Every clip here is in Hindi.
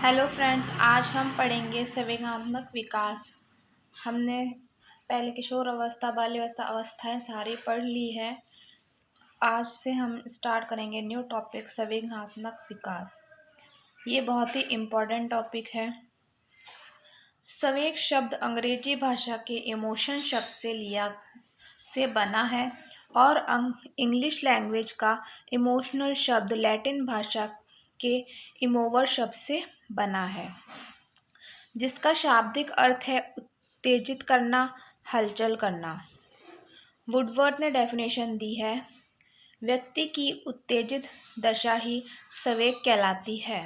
हेलो फ्रेंड्स, आज हम पढ़ेंगे संवेगात्मक विकास। हमने पहले किशोर अवस्था, बाल्यावस्था, अवस्थाएं सारी पढ़ ली है। आज से हम स्टार्ट करेंगे न्यू टॉपिक संवेगात्मक विकास। ये बहुत ही इम्पोर्टेंट टॉपिक है। संवेग शब्द अंग्रेजी भाषा के इमोशन शब्द से बना है और इंग्लिश लैंग्वेज का इमोशनल शब्द लैटिन भाषा के इमोवर शब्द से बना है, जिसका शाब्दिक अर्थ है उत्तेजित करना, हलचल करना। वुडवर्थ ने डेफिनेशन दी है, व्यक्ति की उत्तेजित दशा ही संवेग कहलाती है।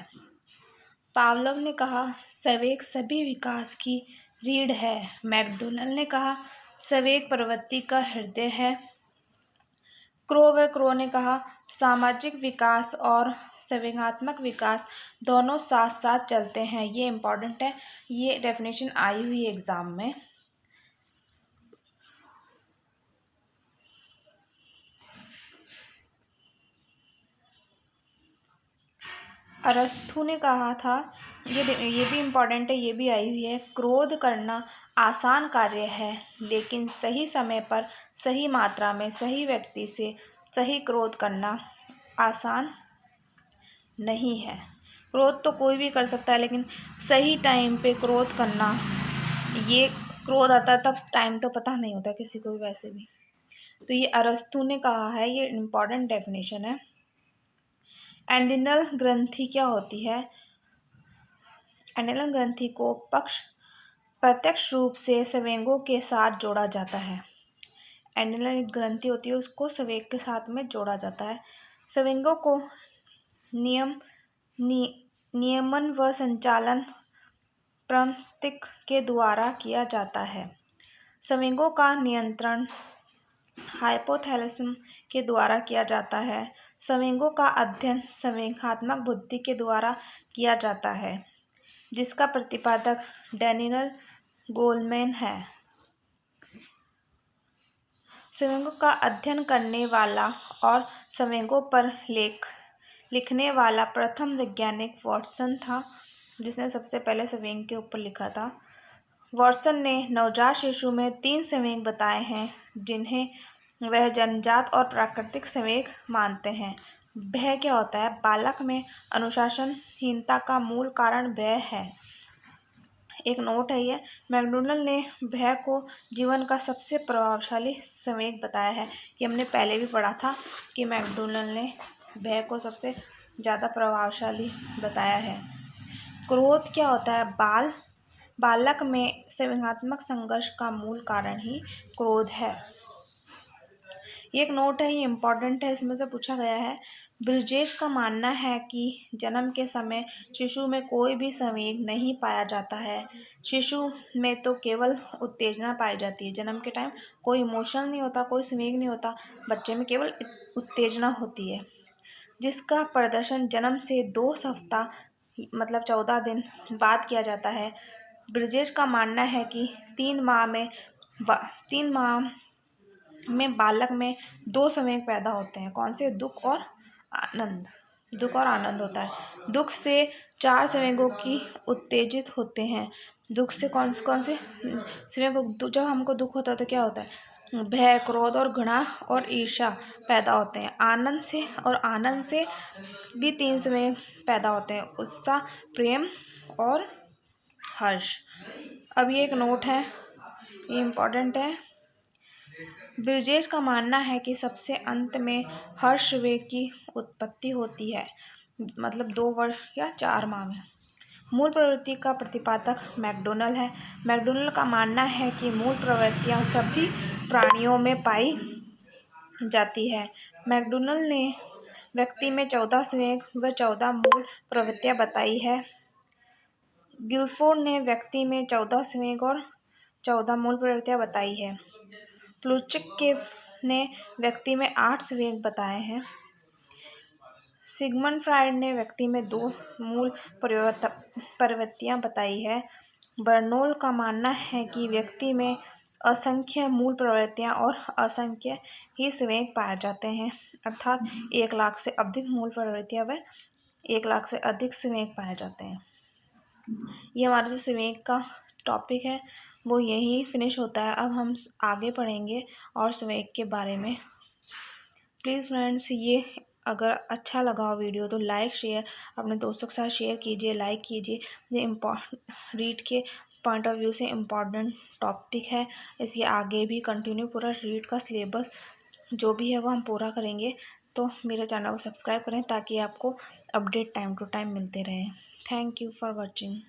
पावलोव ने कहा, संवेग सभी विकास की रीढ़ है। मैकडोनल ने कहा, संवेग प्रवृत्ति का हृदय है। क्रो ने कहा, सामाजिक विकास और संवेगात्मक विकास दोनों साथ साथ चलते हैं। ये इम्पॉर्टेंट है, ये डेफिनेशन आई हुई एग्जाम में। अरस्तु ने कहा था, ये भी इम्पॉर्टेंट है, ये भी आई हुई है, क्रोध करना आसान कार्य है, लेकिन सही समय पर, सही मात्रा में, सही व्यक्ति से सही क्रोध करना आसान नहीं है। क्रोध तो कोई भी कर सकता है, लेकिन सही टाइम पे क्रोध करना, ये क्रोध आता है तब टाइम तो पता नहीं होता किसी को भी वैसे भी। तो ये अरस्तु ने कहा है, ये इम्पॉर्टेंट डेफिनेशन है। एड्रिनल ग्रंथि क्या होती है? एड्रिनल ग्रंथि को प्रत्यक्ष रूप से संवेगों के साथ जोड़ा जाता है। एड्रिनल ग्रंथि होती है, उसको संवेग के साथ में जोड़ा जाता है। संवेगों को नियमन व संचालन प्रमस्तिष्क के द्वारा किया जाता है। संवेगों का नियंत्रण हाइपोथैलेमस के द्वारा किया जाता है। संवेगों का अध्ययन संवेगात्मक बुद्धि के द्वारा किया जाता है, जिसका प्रतिपादक डैनियल गोलमैन है। संवेगों का अध्ययन करने वाला और संवेगों पर लिखने वाला प्रथम वैज्ञानिक वाटसन था, जिसने सबसे पहले संवेग के ऊपर लिखा था। वाटसन ने नवजात शिशु में 3 संवेग बताए हैं, जिन्हें वह जन्मजात और प्राकृतिक संवेग मानते हैं। भय क्या होता है? बालक में अनुशासनहीनता का मूल कारण भय है। एक नोट है ये, मैकडोनल ने भय को जीवन का सबसे प्रभावशाली संवेग बताया है। ये हमने पहले भी पढ़ा था कि मैकडोनल ने भय को सबसे ज़्यादा प्रभावशाली बताया है। क्रोध क्या होता है? बालक में संवेगात्मक संघर्ष का मूल कारण ही क्रोध है। ये एक नोट है, ये इम्पॉर्टेंट है, इसमें से पूछा गया है। ब्रिजेश का मानना है कि जन्म के समय शिशु में कोई भी संवेग नहीं पाया जाता है। शिशु में तो केवल उत्तेजना पाई जाती है। जन्म के टाइम कोई इमोशन नहीं होता, कोई संवेग नहीं होता, बच्चे में केवल उत्तेजना होती है, जिसका प्रदर्शन जन्म से 2 सप्ताह मतलब 14 दिन बाद किया जाता है। ब्रिजेश का मानना है कि 3 माह में बालक में 2 संवेग पैदा होते हैं। कौन से? दुख और आनंद होता है। दुख से 4 संवेगों की उत्तेजित होते हैं। दुख से कौन से संवेग? जब हमको दुख होता है तो क्या होता है? भय, क्रोध और घृणा और ईर्ष्या पैदा होते हैं। आनंद से भी 3 संवेग पैदा होते हैं, उत्साह, प्रेम और हर्ष। अब ये एक नोट है, ये इम्पोर्टेंट है। ब्रिजेश का मानना है कि सबसे अंत में हर्ष वेग की उत्पत्ति होती है, मतलब 2 वर्ष या 4 माह में। मूल प्रवृत्ति का प्रतिपादक मैकडोनल है। मैकडोनल का मानना है कि मूल प्रवृत्तियां सभी प्राणियों में पाई जाती है। मैकडोनल ने व्यक्ति में 14 संवेग व 14 मूल प्रवृत्तियां बताई है। गिलफोर्ड ने व्यक्ति में 14 संवेग और 14 मूल प्रवृत्तियां बताई है। प्लूचिक ने व्यक्ति में 8 संवेग बताए हैं। सिगमंड फ्रायड ने व्यक्ति में 2 मूल प्रवृत्तियां बताई है। बर्नोल का मानना है कि व्यक्ति में असंख्य मूल प्रवृत्तियां और असंख्य ही संवेग पाए जाते हैं, अर्थात 1 लाख से अधिक मूल प्रवृत्तियां व 1 लाख से अधिक संवेग पाए जाते हैं। ये हमारा जो स्विमिंग का टॉपिक है वो यहीं फिनिश होता है। अब हम आगे पढ़ेंगे और स्विमिंग के बारे में। प्लीज़ फ्रेंड्स, ये अगर अच्छा लगा हो वीडियो तो लाइक शेयर अपने दोस्तों के साथ शेयर कीजिए, लाइक कीजिए। ये रीड के पॉइंट ऑफ व्यू से इम्पॉर्टेंट टॉपिक है। इसके आगे भी कंटिन्यू पूरा रीड का सिलेबस जो भी है वो हम पूरा करेंगे। तो मेरे चैनल को सब्सक्राइब करें ताकि आपको अपडेट टाइम टू टाइम मिलते रहें। Thank you for watching.